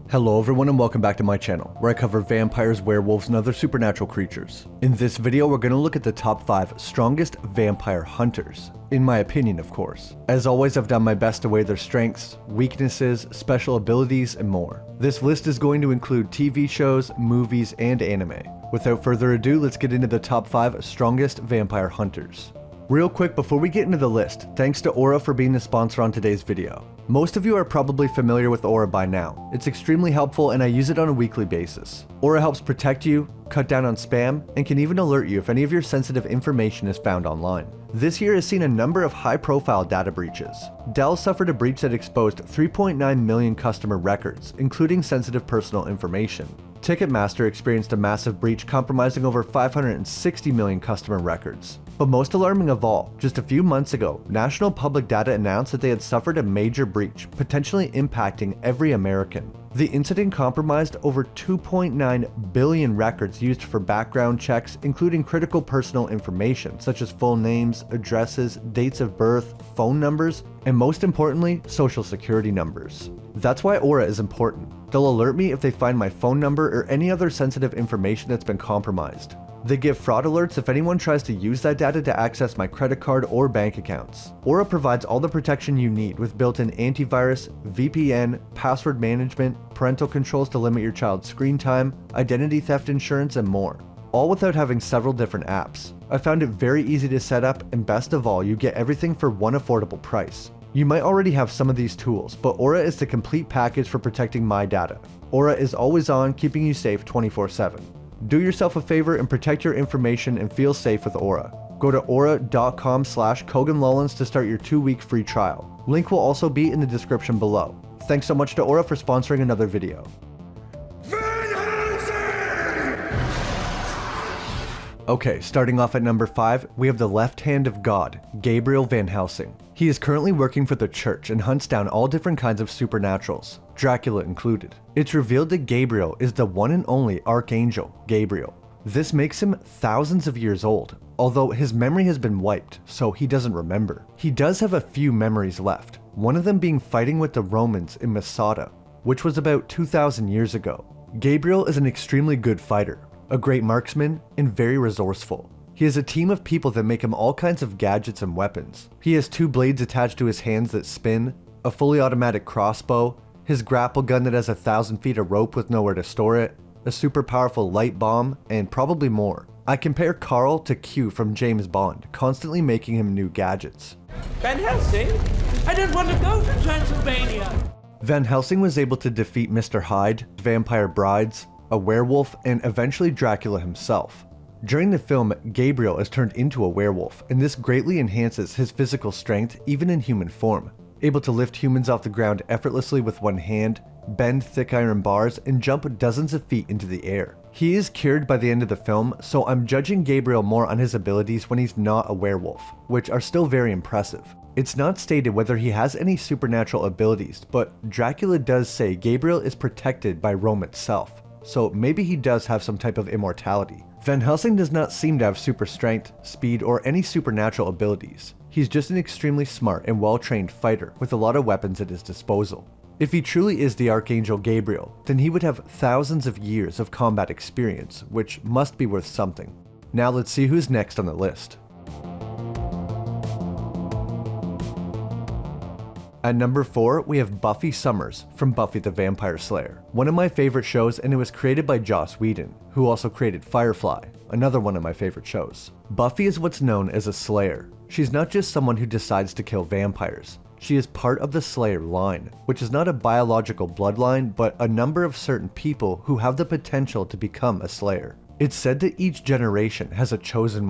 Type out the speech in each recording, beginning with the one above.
Hello everyone and welcome back to my channel, where I cover vampires, werewolves, and other supernatural creatures. In this video, we're going to look at the top 5 strongest vampire hunters. In my opinion, of course. As always, I've done my best to weigh their strengths, weaknesses, special abilities, and more. This list is going to include TV shows, movies, and anime. Without further ado, let's get into the top 5 strongest vampire hunters. Real quick before we get into the list, thanks to Aura for being the sponsor on today's video. Most of you are probably familiar with Aura by now. It's extremely helpful and I use it on a weekly basis. Aura helps protect you, cut down on spam, and can even alert you if any of your sensitive information is found online. This year has seen a number of high-profile data breaches. Dell suffered a breach that exposed 3.9 million customer records, including sensitive personal information. Ticketmaster experienced a massive breach compromising over 560 million customer records. But most alarming of all, just a few months ago, National Public Data announced that they had suffered a major breach, potentially impacting every American. The incident compromised over 2.9 billion records used for background checks, including critical personal information such as full names, addresses, dates of birth, phone numbers, and most importantly, social security numbers. That's why Aura is important. They'll alert me if they find my phone number or any other sensitive information that's been compromised. They give fraud alerts if anyone tries to use that data to access my credit card or bank accounts. Aura provides all the protection you need with built-in antivirus, VPN, password management, parental controls to limit your child's screen time, identity theft insurance, and more. All without having several different apps. I found it very easy to set up, and best of all, you get everything for one affordable price. You might already have some of these tools, but Aura is the complete package for protecting my data. Aura is always on, keeping you safe 24/7. Do yourself a favor and protect your information and feel safe with Aura. Go to aura.com/KoganLawlins to start your 2-week free trial. Link will also be in the description below. Thanks so much to Aura for sponsoring another video. Okay, starting off at number 5, we have the left hand of God, Gabriel Van Helsing. He is currently working for the church and hunts down all different kinds of supernaturals, Dracula included. It's revealed that Gabriel is the one and only Archangel Gabriel. This makes him thousands of years old, although his memory has been wiped, so he doesn't remember. He does have a few memories left, one of them being fighting with the Romans in Masada, which was about 2,000 years ago. Gabriel is an extremely good fighter, a great marksman, and very resourceful. He has a team of people that make him all kinds of gadgets and weapons. He has 2 blades attached to his hands that spin, a fully automatic crossbow, his grapple gun that has 1,000 feet of rope with nowhere to store it, a super powerful light bomb, and probably more. I compare Carl to Q from James Bond, constantly making him new gadgets. Van Helsing? I don't want to go to Transylvania! Van Helsing was able to defeat Mr. Hyde, vampire brides, a werewolf, and eventually Dracula himself. During the film, Gabriel is turned into a werewolf, and this greatly enhances his physical strength even in human form, able to lift humans off the ground effortlessly with one hand, bend thick iron bars, and jump dozens of feet into the air. He is cured by the end of the film, so I'm judging Gabriel more on his abilities when he's not a werewolf, which are still very impressive. It's not stated whether he has any supernatural abilities, but Dracula does say Gabriel is protected by Rome itself, so maybe he does have some type of immortality. Van Helsing does not seem to have super strength, speed, or any supernatural abilities. He's just an extremely smart and well-trained fighter with a lot of weapons at his disposal. If he truly is the Archangel Gabriel, then he would have thousands of years of combat experience, which must be worth something. Now let's see who's next on the list. At number 4, we have Buffy Summers from Buffy the Vampire Slayer, one of my favorite shows, and it was created by Joss Whedon, who also created Firefly, another one of my favorite shows. Buffy is what's known as a Slayer. She's not just someone who decides to kill vampires. She is part of the Slayer line, which is not a biological bloodline, but a number of certain people who have the potential to become a Slayer. It's said that each generation has a chosen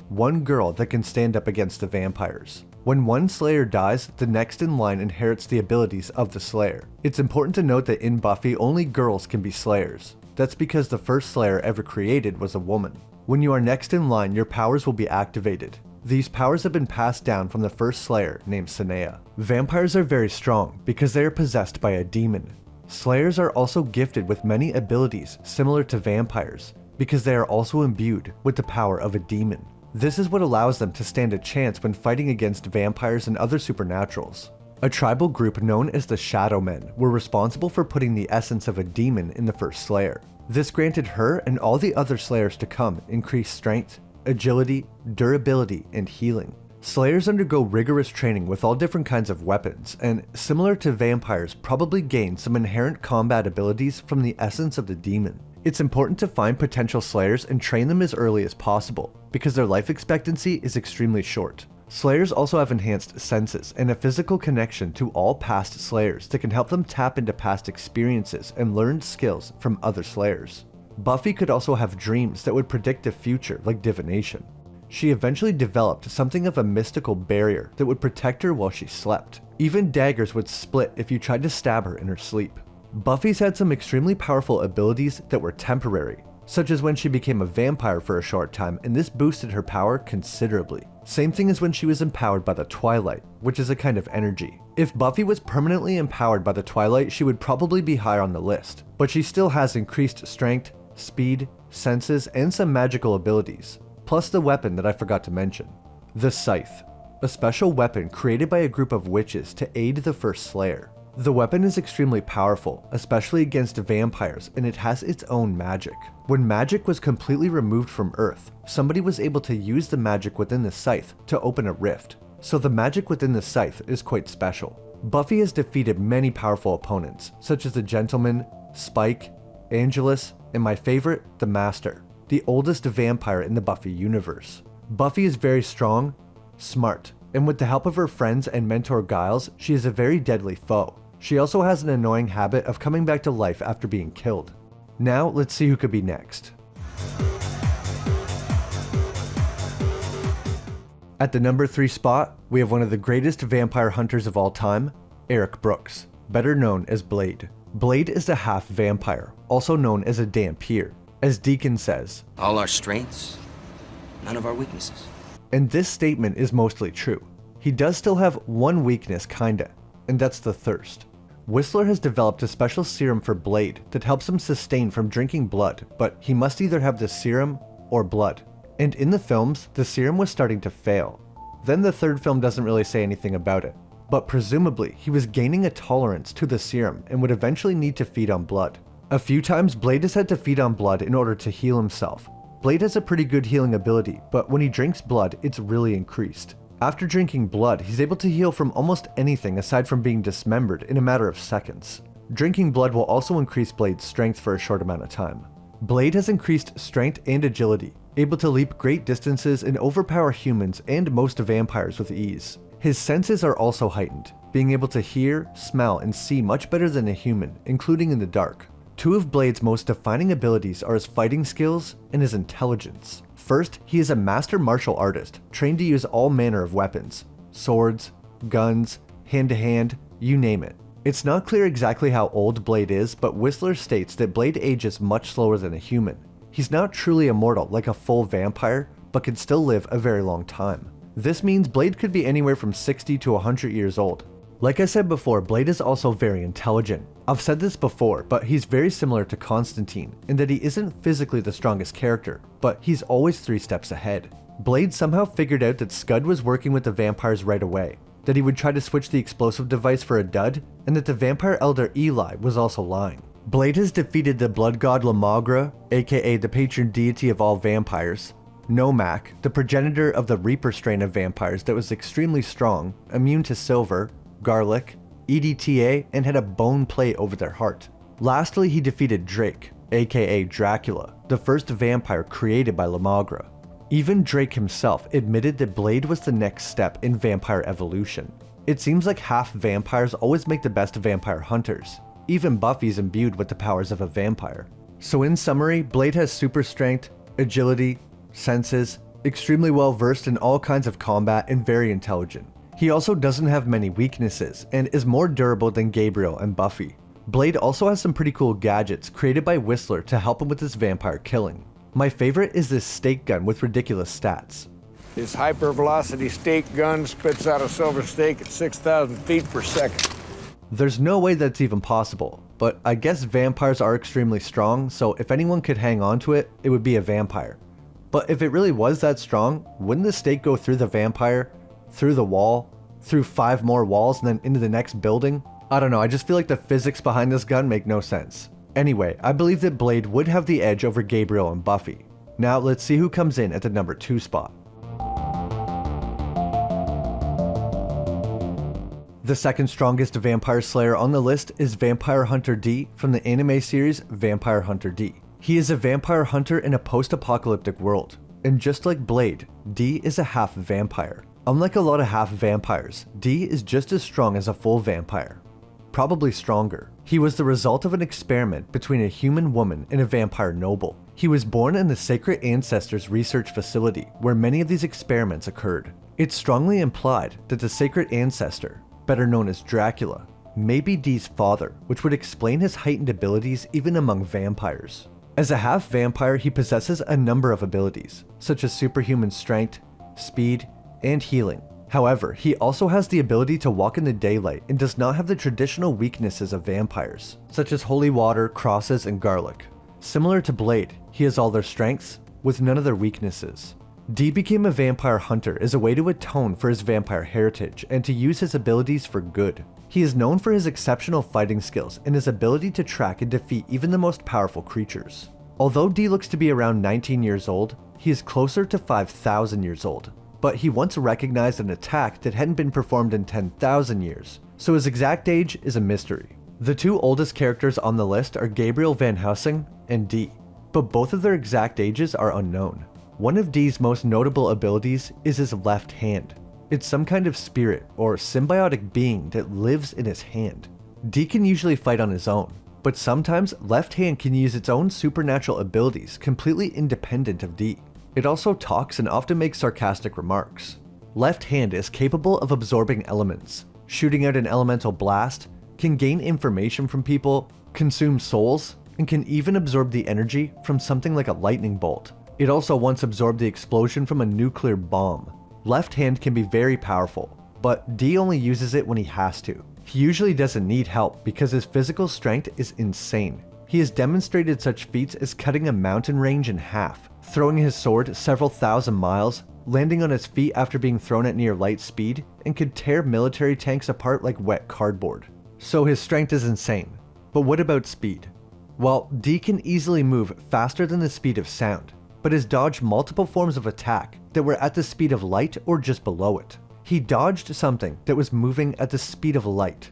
one girl that can stand up against the vampires. When one Slayer dies, the next in line inherits the abilities of the Slayer. It's important to note that in Buffy, only girls can be Slayers. That's because the first Slayer ever created was a woman. When you are next in line, your powers will be activated. These powers have been passed down from the first Slayer named Sanea. Vampires are very strong because they are possessed by a demon. Slayers are also gifted with many abilities similar to vampires because they are also imbued with the power of a demon. This is what allows them to stand a chance when fighting against vampires and other supernaturals. A tribal group known as the Shadow Men were responsible for putting the essence of a demon in the first Slayer. This granted her and all the other Slayers to come increased strength, agility, durability, and healing. Slayers undergo rigorous training with all different kinds of weapons, and similar to vampires, probably gain some inherent combat abilities from the essence of the demon. It's important to find potential Slayers and train them as early as possible, because their life expectancy is extremely short. Slayers also have enhanced senses and a physical connection to all past Slayers that can help them tap into past experiences and learned skills from other Slayers. Buffy could also have dreams that would predict the future, like divination. She eventually developed something of a mystical barrier that would protect her while she slept. Even daggers would split if you tried to stab her in her sleep. Buffy's had some extremely powerful abilities that were temporary, such as when she became a vampire for a short time, and this boosted her power considerably. Same thing as when she was empowered by the Twilight, which is a kind of energy. If Buffy was permanently empowered by the Twilight, she would probably be higher on the list, but she still has increased strength, speed, senses, and some magical abilities, plus the weapon that I forgot to mention. The Scythe, a special weapon created by a group of witches to aid the first Slayer. The weapon is extremely powerful, especially against vampires, and it has its own magic. When magic was completely removed from Earth, somebody was able to use the magic within the Scythe to open a rift, so the magic within the Scythe is quite special. Buffy has defeated many powerful opponents, such as the Gentleman, Spike, Angelus, and my favorite, the Master, the oldest vampire in the Buffy universe. Buffy is very strong, smart, and with the help of her friends and mentor Giles, she is a very deadly foe. She also has an annoying habit of coming back to life after being killed. Now, let's see who could be next. At the number 3 spot, we have one of the greatest vampire hunters of all time, Eric Brooks, better known as Blade. Blade is a half vampire, also known as a Dhampir. As Deacon says, all our strengths, none of our weaknesses. And this statement is mostly true. He does still have one weakness kinda, and that's the thirst. Whistler has developed a special serum for Blade that helps him sustain from drinking blood, but he must either have the serum or blood. And in the films, the serum was starting to fail. Then the third film doesn't really say anything about it, but presumably he was gaining a tolerance to the serum and would eventually need to feed on blood. A few times Blade has had to feed on blood in order to heal himself. Blade has a pretty good healing ability, but when he drinks blood, it's really increased. After drinking blood, he's able to heal from almost anything aside from being dismembered in a matter of seconds. Drinking blood will also increase Blade's strength for a short amount of time. Blade has increased strength and agility, able to leap great distances and overpower humans and most vampires with ease. His senses are also heightened, being able to hear, smell, and see much better than a human, including in the dark. Two of Blade's most defining abilities are his fighting skills and his intelligence. First, he is a master martial artist, trained to use all manner of weapons. Swords, guns, hand-to-hand, you name it. It's not clear exactly how old Blade is, but Whistler states that Blade ages much slower than a human. He's not truly immortal like a full vampire, but can still live a very long time. This means Blade could be anywhere from 60 to 100 years old. Like I said before, Blade is also very intelligent. I've said this before, but he's very similar to Constantine in that he isn't physically the strongest character, but he's always 3 steps ahead. Blade somehow figured out that Scud was working with the vampires right away, that he would try to switch the explosive device for a dud, and that the vampire elder Eli was also lying. Blade has defeated the blood god Lamagre, aka the patron deity of all vampires, Nomak, the progenitor of the Reaper strain of vampires that was extremely strong, immune to silver, garlic, EDTA, and had a bone plate over their heart. Lastly, he defeated Drake, aka Dracula, the first vampire created by Lamagre. Even Drake himself admitted that Blade was the next step in vampire evolution. It seems like half vampires always make the best vampire hunters. Even Buffy's imbued with the powers of a vampire. So in summary, Blade has super strength, agility, senses, extremely well versed in all kinds of combat, and very intelligent. He also doesn't have many weaknesses, and is more durable than Gabriel and Buffy. Blade also has some pretty cool gadgets created by Whistler to help him with his vampire killing. My favorite is this stake gun with ridiculous stats. This hypervelocity stake gun spits out a silver stake at 6,000 feet per second. There's no way that's even possible, but I guess vampires are extremely strong, so if anyone could hang on to it, it would be a vampire. But if it really was that strong, wouldn't the stake go through the vampire, through the wall, through 5 more walls and then into the next building. I don't know, I just feel like the physics behind this gun make no sense. Anyway, I believe that Blade would have the edge over Gabriel and Buffy. Now let's see who comes in at the number 2 spot. The second strongest vampire slayer on the list is Vampire Hunter D from the anime series Vampire Hunter D. He is a vampire hunter in a post-apocalyptic world, and just like Blade, D is a half vampire. Unlike a lot of half vampires, D is just as strong as a full vampire. Probably stronger. He was the result of an experiment between a human woman and a vampire noble. He was born in the Sacred Ancestors Research Facility, where many of these experiments occurred. It's strongly implied that the Sacred Ancestor, better known as Dracula, may be D's father, which would explain his heightened abilities even among vampires. As a half vampire, he possesses a number of abilities, such as superhuman strength, speed, and healing. However, he also has the ability to walk in the daylight and does not have the traditional weaknesses of vampires, such as holy water, crosses, and garlic. Similar to Blade, he has all their strengths, with none of their weaknesses. D became a vampire hunter as a way to atone for his vampire heritage and to use his abilities for good. He is known for his exceptional fighting skills and his ability to track and defeat even the most powerful creatures. Although D looks to be around 19 years old, he is closer to 5,000 years old. But he once recognized an attack that hadn't been performed in 10,000 years, so his exact age is a mystery. The 2 oldest characters on the list are Gabriel Van Helsing and D, but both of their exact ages are unknown. One of D's most notable abilities is his left hand. It's some kind of spirit or symbiotic being that lives in his hand. D can usually fight on his own, but sometimes left hand can use its own supernatural abilities completely independent of D. It also talks and often makes sarcastic remarks. Left hand is capable of absorbing elements, shooting out an elemental blast, can gain information from people, consume souls, and can even absorb the energy from something like a lightning bolt. It also once absorbed the explosion from a nuclear bomb. Left hand can be very powerful, but D only uses it when he has to. He usually doesn't need help because his physical strength is insane. He has demonstrated such feats as cutting a mountain range in half, throwing his sword several thousand miles, landing on his feet after being thrown at near light speed, and could tear military tanks apart like wet cardboard. So his strength is insane. But what about speed? Well, D can easily move faster than the speed of sound, but has dodged multiple forms of attack that were at the speed of light or just below it. He dodged something that was moving at the speed of light.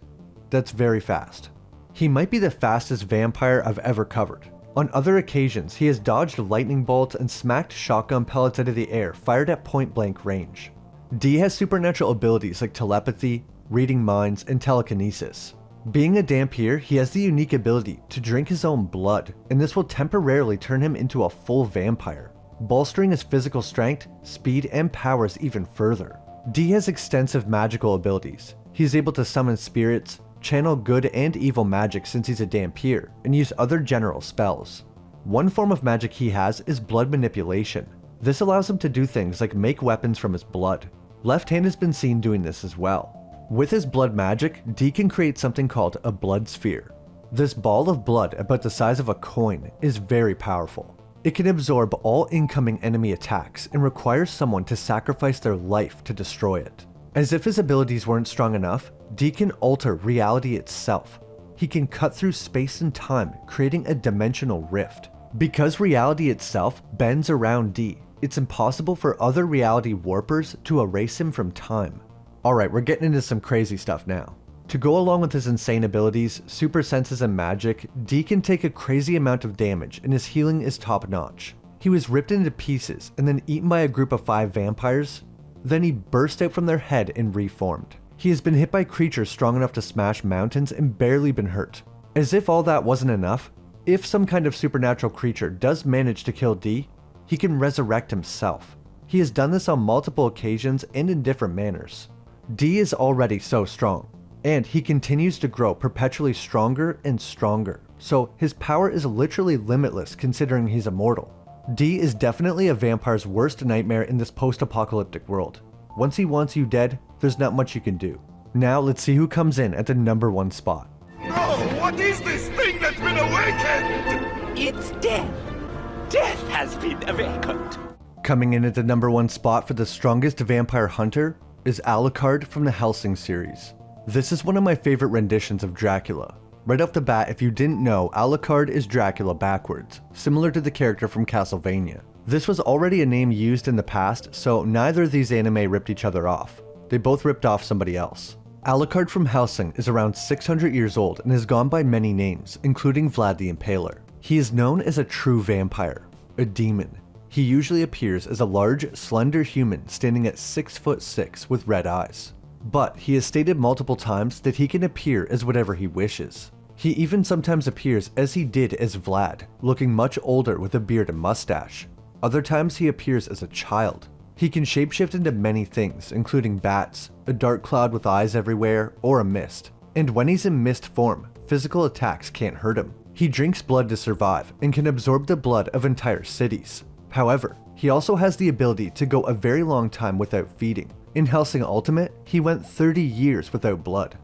That's very fast. He might be the fastest vampire I've ever covered. On other occasions, he has dodged lightning bolts and smacked shotgun pellets out of the air fired at point-blank range. D has supernatural abilities like telepathy, reading minds, and telekinesis. Being a Dhampir, he has the unique ability to drink his own blood, and this will temporarily turn him into a full vampire, bolstering his physical strength, speed, and powers even further. D has extensive magical abilities. He is able to summon spirits, channel good and evil magic since he's a Dhampir, and use other general spells. One form of magic he has is blood manipulation. This allows him to do things like make weapons from his blood. Left Hand has been seen doing this as well. With his blood magic, D can create something called a blood sphere. This ball of blood, about the size of a coin, is very powerful. It can absorb all incoming enemy attacks and requires someone to sacrifice their life to destroy it. As if his abilities weren't strong enough, D can alter reality itself. He can cut through space and time, creating a dimensional rift. Because reality itself bends around D, it's impossible for other reality warpers to erase him from time. Alright, we're getting into some crazy stuff now. To go along with his insane abilities, super senses, and magic, D can take a crazy amount of damage and his healing is top notch. He was ripped into pieces and then eaten by a group of 5 vampires. Then he burst out from their head and reformed. He has been hit by creatures strong enough to smash mountains and barely been hurt. As if all that wasn't enough, if some kind of supernatural creature does manage to kill D, he can resurrect himself. He has done this on multiple occasions and in different manners. D is already so strong, and he continues to grow perpetually stronger and stronger, so his power is literally limitless considering he's immortal. D is definitely a vampire's worst nightmare in this post-apocalyptic world. Once he wants you dead, there's not much you can do. Now let's see who comes in at the number 1 spot. No! What is this thing that's been awakened? It's death. Death has been awakened. Coming in at the number 1 spot for the strongest vampire hunter, is Alucard from the Hellsing series. This is one of my favorite renditions of Dracula. Right off the bat, if you didn't know, Alucard is Dracula backwards, similar to the character from Castlevania. This was already a name used in the past, so neither of these anime ripped each other off. They both ripped off somebody else. Alucard from Hellsing is around 600 years old and has gone by many names, including Vlad the Impaler. He is known as a true vampire, a demon. He usually appears as a large, slender human standing at 6'6" with red eyes. But he has stated multiple times that he can appear as whatever he wishes. He even sometimes appears as he did as Vlad, looking much older with a beard and mustache. Other times he appears as a child. He can shapeshift into many things, including bats, a dark cloud with eyes everywhere, or a mist. And when he's in mist form, physical attacks can't hurt him. He drinks blood to survive and can absorb the blood of entire cities. However, he also has the ability to go a very long time without feeding. In Hellsing Ultimate, he went 30 years without blood.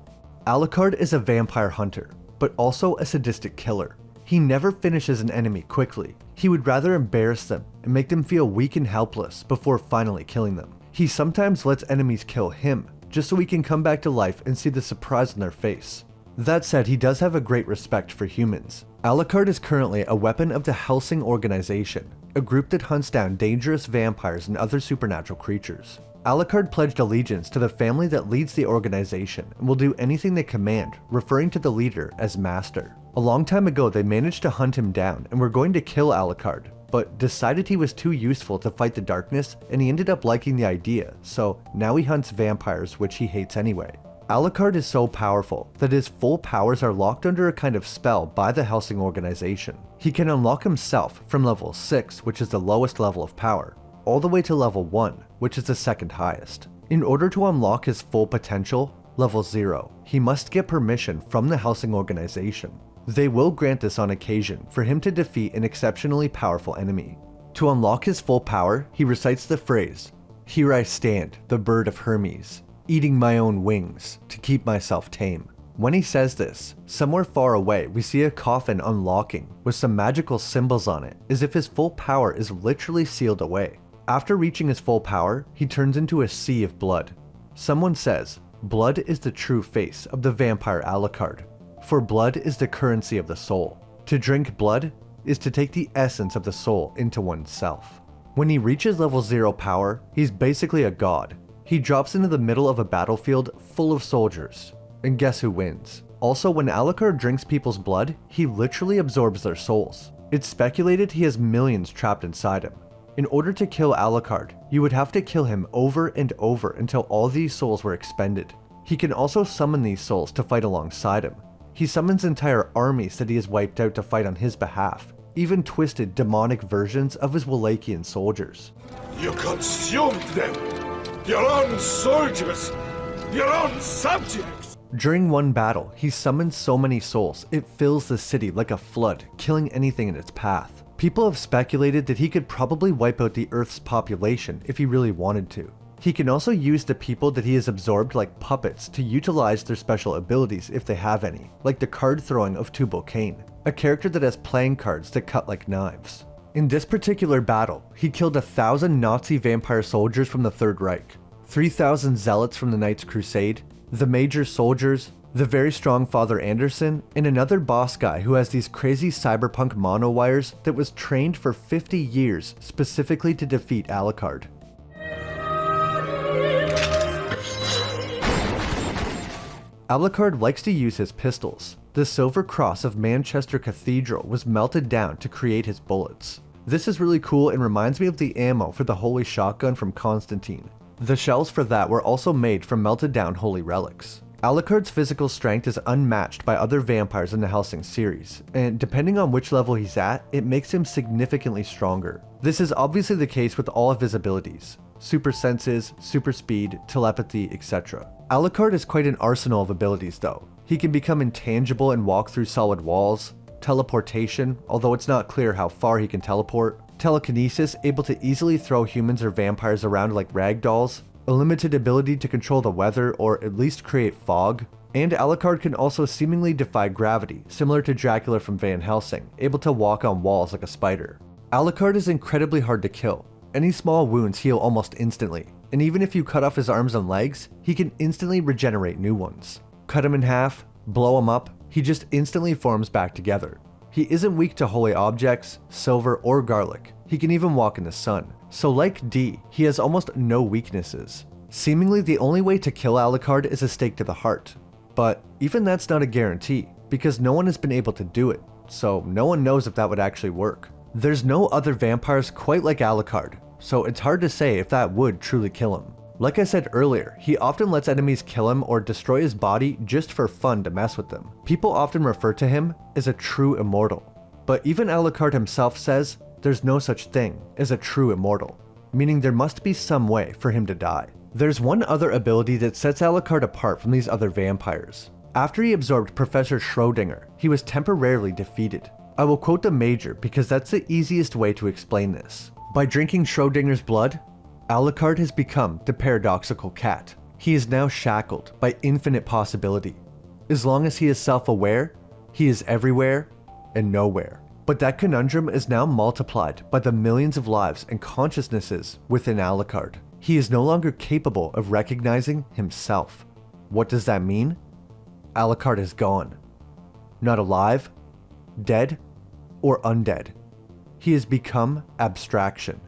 Alucard is a vampire hunter, but also a sadistic killer. He never finishes an enemy quickly. He would rather embarrass them and make them feel weak and helpless before finally killing them. He sometimes lets enemies kill him, just so he can come back to life and see the surprise on their face. That said, he does have a great respect for humans. Alucard is currently a weapon of the Hellsing Organization, a group that hunts down dangerous vampires and other supernatural creatures. Alucard pledged allegiance to the family that leads the organization and will do anything they command, referring to the leader as Master. A long time ago, they managed to hunt him down and were going to kill Alucard, but decided he was too useful to fight the darkness, and he ended up liking the idea, so now he hunts vampires, which he hates anyway. Alucard is so powerful that his full powers are locked under a kind of spell by the Hellsing Organization. He can unlock himself from level 6, which is the lowest level of power, all the way to level 1, which is the second highest. In order to unlock his full potential, level 0, he must get permission from the Hellsing Organization. They will grant this on occasion for him to defeat an exceptionally powerful enemy. To unlock his full power, he recites the phrase, "Here I stand, the bird of Hermes, eating my own wings to keep myself tame." When he says this, somewhere far away we see a coffin unlocking with some magical symbols on it, as if his full power is literally sealed away. After reaching his full power, he turns into a sea of blood. Someone says, blood is the true face of the vampire Alucard, for blood is the currency of the soul. To drink blood is to take the essence of the soul into oneself. When he reaches level 0 power, he's basically a god. He drops into the middle of a battlefield full of soldiers, and guess who wins? Also, when Alucard drinks people's blood, he literally absorbs their souls. It's speculated he has millions trapped inside him. In order to kill Alucard, you would have to kill him over and over until all these souls were expended. He can also summon these souls to fight alongside him. He summons entire armies that he has wiped out to fight on his behalf, even twisted demonic versions of his Wallachian soldiers. You consumed them! Your own soldiers! Your own subjects! During one battle, he summons so many souls, it fills the city like a flood, killing anything in its path. People have speculated that he could probably wipe out the Earth's population if he really wanted to. He can also use the people that he has absorbed like puppets to utilize their special abilities if they have any, like the card throwing of Tubal-Cain, a character that has playing cards that cut like knives. In this particular battle, he killed 1,000 Nazi vampire soldiers from the Third Reich, 3,000 zealots from the Knights Crusade, the major soldiers, the very strong Father Anderson, and another boss guy who has these crazy cyberpunk monowires that was trained for 50 years specifically to defeat Alucard. Alucard likes to use his pistols. The Silver Cross of Manchester Cathedral was melted down to create his bullets. This is really cool and reminds me of the ammo for the Holy Shotgun from Constantine. The shells for that were also made from melted down holy relics. Alucard's physical strength is unmatched by other vampires in the Hellsing series, and depending on which level he's at, it makes him significantly stronger. This is obviously the case with all of his abilities: super senses, super speed, telepathy, etc. Alucard is quite an arsenal of abilities though. He can become intangible and walk through solid walls, teleportation, although it's not clear how far he can teleport, telekinesis, able to easily throw humans or vampires around like rag dolls, a limited ability to control the weather or at least create fog, and Alucard can also seemingly defy gravity, similar to Dracula from Van Helsing, able to walk on walls like a spider. Alucard is incredibly hard to kill. Any small wounds heal almost instantly. and even if you cut off his arms and legs, he can instantly regenerate new ones. Cut him in half, blow him up, he just instantly forms back together. He isn't weak to holy objects, silver, or garlic. He can even walk in the sun. So like D, he has almost no weaknesses. Seemingly the only way to kill Alucard is a stake to the heart. But even that's not a guarantee, because no one has been able to do it, so no one knows if that would actually work. There's no other vampires quite like Alucard, so it's hard to say if that would truly kill him. Like I said earlier, he often lets enemies kill him or destroy his body just for fun to mess with them. People often refer to him as a true immortal. But even Alucard himself says there's no such thing as a true immortal, meaning there must be some way for him to die. There's one other ability that sets Alucard apart from these other vampires. After he absorbed Professor Schrödinger, he was temporarily defeated. I will quote the Major because that's the easiest way to explain this. By drinking Schrödinger's blood, Alucard has become the paradoxical cat. He is now shackled by infinite possibility. As long as he is self-aware, he is everywhere and nowhere. But that conundrum is now multiplied by the millions of lives and consciousnesses within Alucard. He is no longer capable of recognizing himself. What does that mean? Alucard is gone. Not alive, dead, or undead. He has become abstraction.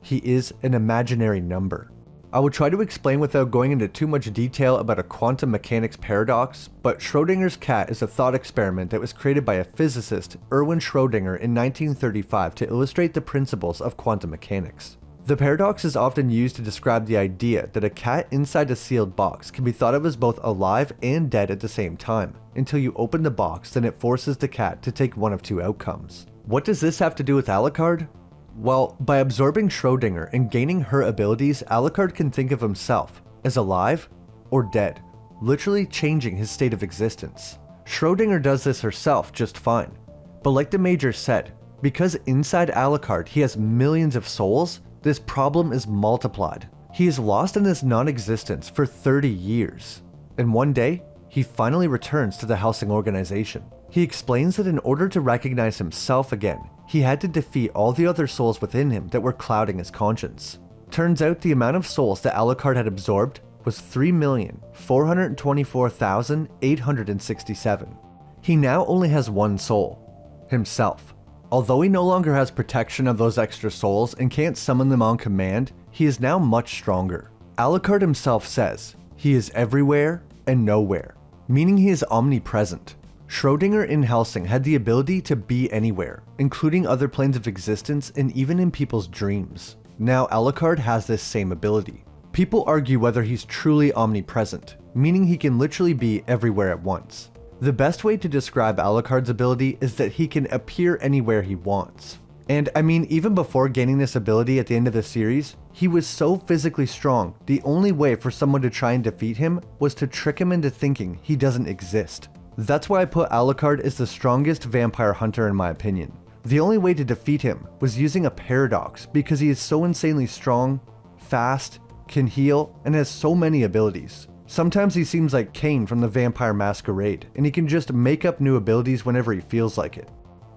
He is an imaginary number. I will try to explain without going into too much detail about a quantum mechanics paradox, but Schrödinger's cat is a thought experiment that was created by a physicist, Erwin Schrödinger, in 1935 to illustrate the principles of quantum mechanics. The paradox is often used to describe the idea that a cat inside a sealed box can be thought of as both alive and dead at the same time. Until you open the box, then it forces the cat to take one of two outcomes. What does this have to do with Alucard? Well, by absorbing Schrödinger and gaining her abilities, Alucard can think of himself as alive or dead, literally changing his state of existence. Schrödinger does this herself just fine. But like the Major said, because inside Alucard he has millions of souls, this problem is multiplied. He is lost in this non-existence for 30 years. And one day, he finally returns to the Hellsing organization. He explains that in order to recognize himself again, he had to defeat all the other souls within him that were clouding his conscience. Turns out the amount of souls that Alucard had absorbed was 3,424,867. He now only has one soul, himself. Although he no longer has protection of those extra souls and can't summon them on command, he is now much stronger. Alucard himself says, he is everywhere and nowhere, meaning he is omnipresent. Schrödinger in Hellsing had the ability to be anywhere, including other planes of existence and even in people's dreams. Now Alucard has this same ability. People argue whether he's truly omnipresent, meaning he can literally be everywhere at once. The best way to describe Alucard's ability is that he can appear anywhere he wants. And I mean, even before gaining this ability at the end of the series, he was so physically strong, the only way for someone to try and defeat him was to trick him into thinking he doesn't exist. That's why I put Alucard as the strongest vampire hunter in my opinion. The only way to defeat him was using a paradox because he is so insanely strong, fast, can heal, and has so many abilities. Sometimes he seems like Kane from the Vampire Masquerade, and he can just make up new abilities whenever he feels like it.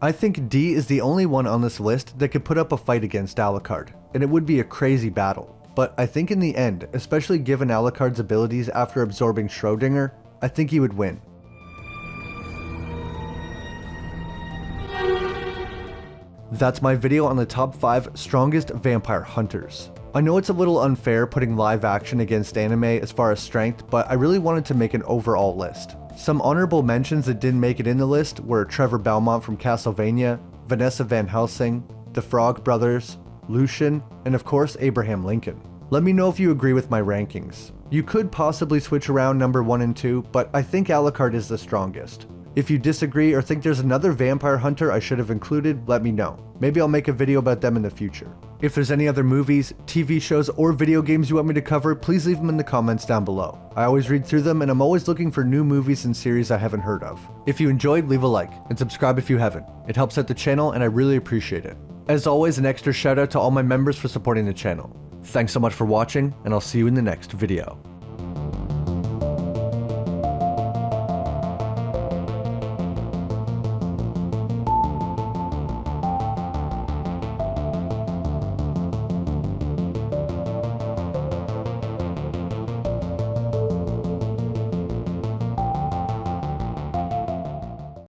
I think D is the only one on this list that could put up a fight against Alucard, and it would be a crazy battle. But I think in the end, especially given Alucard's abilities after absorbing Schrödinger, I think he would win. That's my video on the top 5 strongest vampire hunters. I know it's a little unfair putting live action against anime as far as strength, but I really wanted to make an overall list. Some honorable mentions that didn't make it in the list were Trevor Belmont from Castlevania, Vanessa Van Helsing, the Frog Brothers, Lucian, and of course Abraham Lincoln. Let me know if you agree with my rankings. You could possibly switch around number 1 and 2, but I think Alucard is the strongest. If you disagree or think there's another vampire hunter I should have included, let me know. Maybe I'll make a video about them in the future. If there's any other movies, TV shows, or video games you want me to cover, please leave them in the comments down below. I always read through them and I'm always looking for new movies and series I haven't heard of. If you enjoyed, leave a like and subscribe if you haven't. It helps out the channel and I really appreciate it. As always, an extra shout out to all my members for supporting the channel. Thanks so much for watching and I'll see you in the next video.